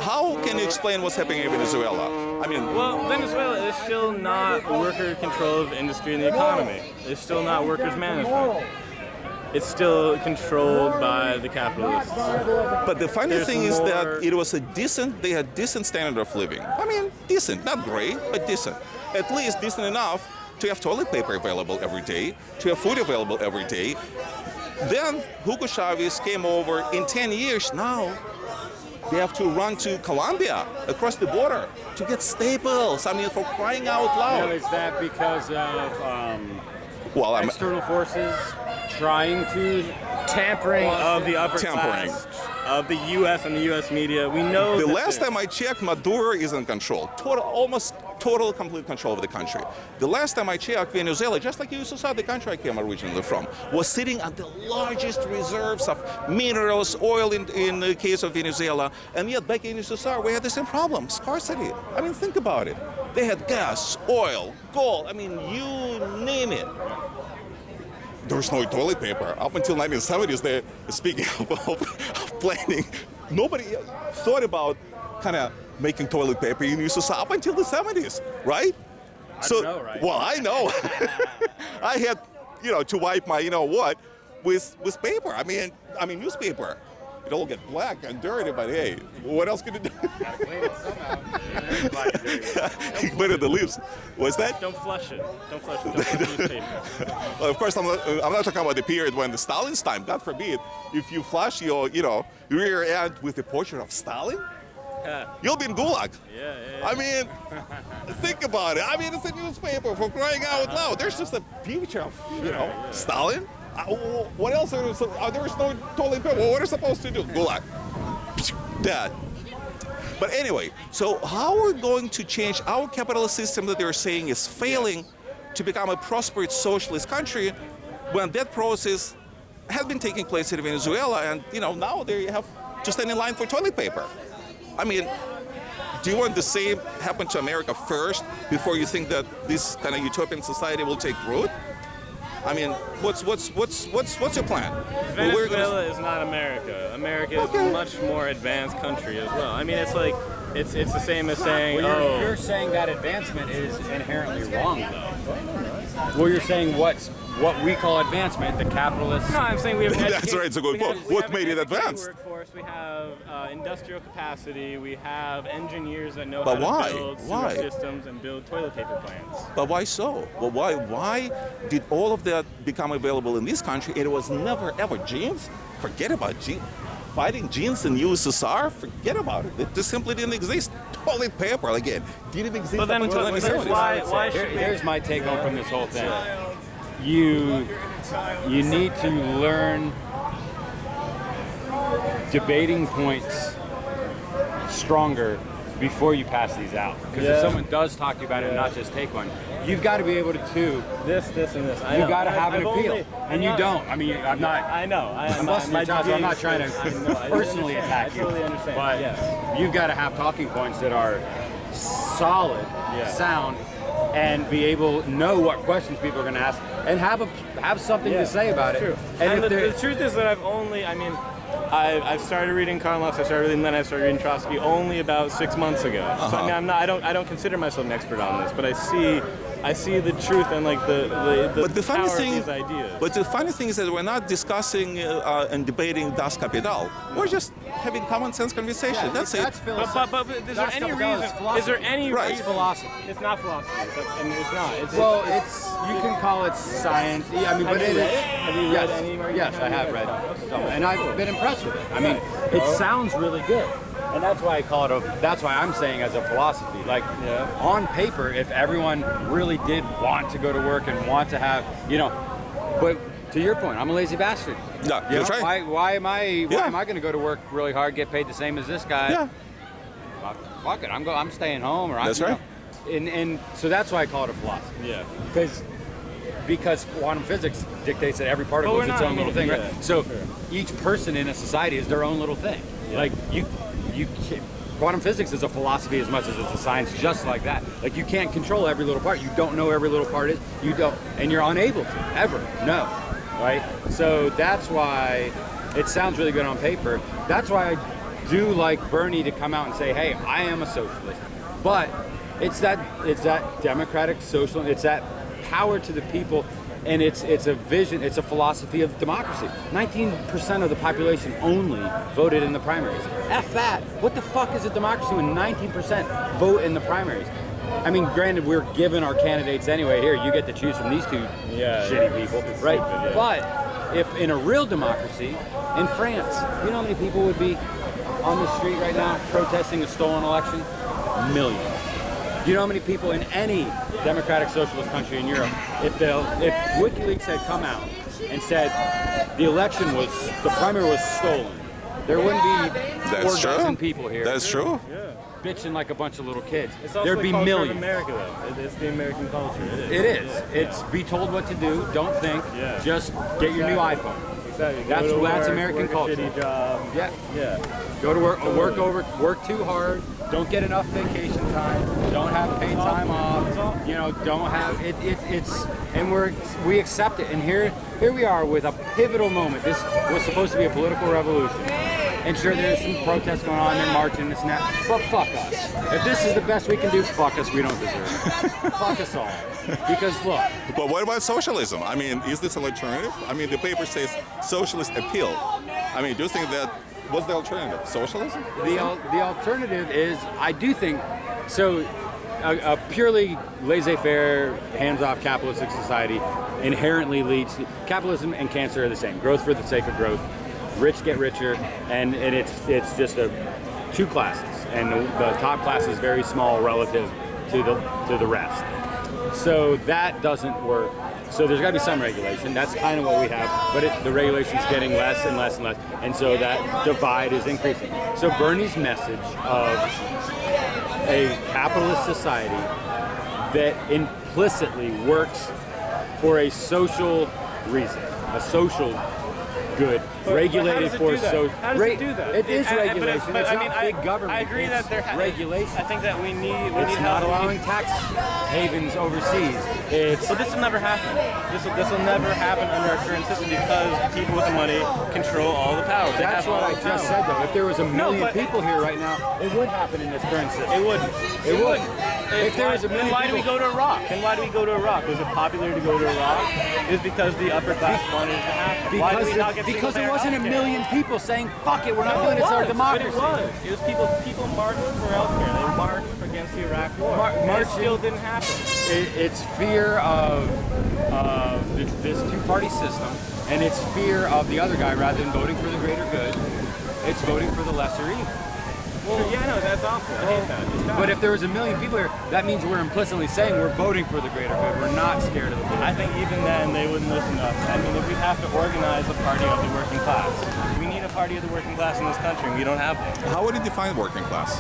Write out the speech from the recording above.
how can you explain what's happening in Venezuela? I mean, well, Venezuela is still not worker control of industry and the economy. It's still not workers' management. It's still controlled by the capitalists. But the funny thing is that it was they had decent standard of living. I mean, decent, not great, but decent. At least decent enough to have toilet paper available every day, to have food available every day. Then Hugo Chavez came over. In 10 years now, they have to run to Colombia, across the border, to get staples. I mean, for crying out loud. Now, is that because of well, external forces trying to tampering of the upper class of the U.S. and the U.S. media? We know the last time I checked, Maduro is in control. Almost total, complete control of the country. The last time I checked, Venezuela, just like you saw the country I came originally from, was sitting on the largest reserves of minerals, oil in the case of Venezuela, and yet back in USSR we had the same problem, scarcity. I mean, think about it. They had gas, oil, gold, I mean, you name it. There was no toilet paper. Up until 1970s, speaking of planning, nobody thought about kind of making toilet paper in USSR up until the 70s, right? I know, right? Well, I know. I had, to wipe my, with paper. I mean, newspaper. It all get black and dirty, but hey, what else can it do? Gotta clean it somehow. Clean it the leaves. What's that? Don't flush it. Don't flush it. Don't flush newspaper. Well, of course, I'm not talking about the period when the Stalin's time. God forbid, if you flush your, rear end with a portrait of Stalin, you'll be in Gulag. Yeah. I mean, think about it. I mean, it's a newspaper, for crying out loud. There's just a picture of, Stalin. What else? There's no toilet paper. What are you supposed to do? Gulag. That. But anyway, so how are we going to change our capitalist system that they're saying is failing to become a prosperous socialist country when that process has been taking place in Venezuela, and now they have to stand in line for toilet paper? I mean, do you want the same happen to America first before you think that this kind of utopian society will take root? I mean, what's your plan? Venezuela is not America. America is a much more advanced country as well. I mean, it's like it's the same as saying, well, you're saying that advancement is inherently wrong, though. Well, you're saying what we call advancement, the capitalists. No, I'm saying we have. That's right. It's a good point. What made it advanced? Workforce. We have industrial capacity. We have engineers that know how to build sewer systems and build toilet paper plants. But why so? Well, why did all of that become available in this country? It was never ever jeans. Forget about jeans. Fighting jeans in USSR, forget about it. It just simply didn't exist. Toilet paper, again, didn't exist up until 1970s. Here's my take home from this whole thing. You need to learn debating points stronger before you pass these out. Because if someone does talk to you about it and not just take one, you've got to be able to this, and this. You've got to have an appeal, and you don't. I mean, I'm not. I know. I'm busting your chops. I'm not trying to personally attack you. I totally understand. But you've got to have talking points that are solid, sound, and be able to know what questions people are going to ask, and have something to say about it. True. And the truth is that I've started reading Karl Marx, I started reading Trotsky only about 6 months ago. So I mean, I don't consider myself an expert on this, but I see the truth and like the power of these ideas. But the funny thing is that we're not discussing and debating Das Kapital. We're just having common sense conversation. That's it. But is there any reason? Is there any reason? It's philosophy. It's not philosophy. It's not. You can call it science. I mean, but it is. Have you read any? Yes, I have read some, and I've been impressed with it. I mean, it sounds really good. And that's why I call it that's why I'm saying as a philosophy. Like, on paper, if everyone really did want to go to work and want to have, but to your point, I'm a lazy bastard. Yeah, that's right. Why am I going to go to work really hard, get paid the same as this guy? Yeah. Fuck it, I'm staying home. That's right. And so that's why I call it a philosophy. Yeah. Because quantum physics dictates that every particle is its own little thing, right? So each person in a society is their own little thing. Yeah. Like quantum physics is a philosophy as much as it's a science, just like that. Like, you can't control every little part. You don't know every little part is. You don't, and you're unable to ever know, right? So that's why it sounds really good on paper. That's why do like Bernie to come out and say, hey, I am a socialist. But it's that democratic social, it's that power to the people, and it's a vision, it's a philosophy of democracy. 19% of the population only voted in the primaries. F that. What the fuck is a democracy when 19% vote in the primaries? I mean, granted, we're given our candidates anyway. Here, you get to choose from these two shitty people, right? Stupid, yeah. But if in a real democracy, in France, you know how many people would be on the street right now protesting a stolen election? Millions. Do you know how many people in any democratic socialist country in Europe, if WikiLeaks had come out and said the primary was stolen, there wouldn't be 4 dozen people here. That's true. Bitching like a bunch of little kids. It's also There'd be the culture millions. of America, though. It's the American culture. It is. It's be told what to do. Don't think. Yeah. Just get your new iPhone. Exactly. That's American work culture. A shitty job. Yeah. Go to work, work too hard. Don't get enough vacation time. Don't have paid time off. You know, don't have it. It's and we accept it. And here we are with a pivotal moment. This was supposed to be a political revolution. And sure, there's some protests going on, and marching, this and that. But fuck us. If this is the best we can do, fuck us. We don't deserve it. Fuck us all. Because look. But what about socialism? I mean, is this an alternative? I mean, the paper says Socialist Appeal. I mean, do you think that, what's the alternative? Socialism? The alternative is, I do think, so a purely laissez-faire, hands-off capitalistic society inherently leads to, capitalism and cancer are the same. Growth for the sake of growth. Rich get richer, and it's just two classes, and the top class is very small relative to the rest. So that doesn't work. So there's got to be some regulation. That's kind of what we have, but the regulation's getting less and less and less, and so that divide is increasing. So Bernie's message of a capitalist society that implicitly works for a social reason, a social good, regulated for so. How does it do that? It is regulation. But it's I mean, not big government. I agree that there regulation. I think that we need It's not allowing tax havens overseas. But this will never happen. This will never happen under our current system because the people with the money control all the power. They That's have what all I the just power. said, though. If there was a million but- people here right now, it would happen in this current system. It wouldn't. It would. If there was a Then million why do we people, go to Iraq? Then why do we go to Iraq? Was it popular to go to Iraq? It's because the upper class wanted it to happen. Why do we not get because there single-payer wasn't a healthcare? million people saying, fuck it, we're not doing it, it's our But democracy. it was people marched for healthcare. They marched against the Iraq War. And it still didn't happen. It's fear of this two-party system, and it's fear of the other guy rather than voting for the greater good. It's voting for the lesser evil. Well, yeah, no, that's awful. I hate that. It's bad. But if there was a million people here, that means we're implicitly saying we're voting for the greater good. We're not scared of the good. I think even then they wouldn't listen to us. I mean, if we have to organize a party of the working class, we need a party of the working class in this country, and we don't have one. How would you define working class?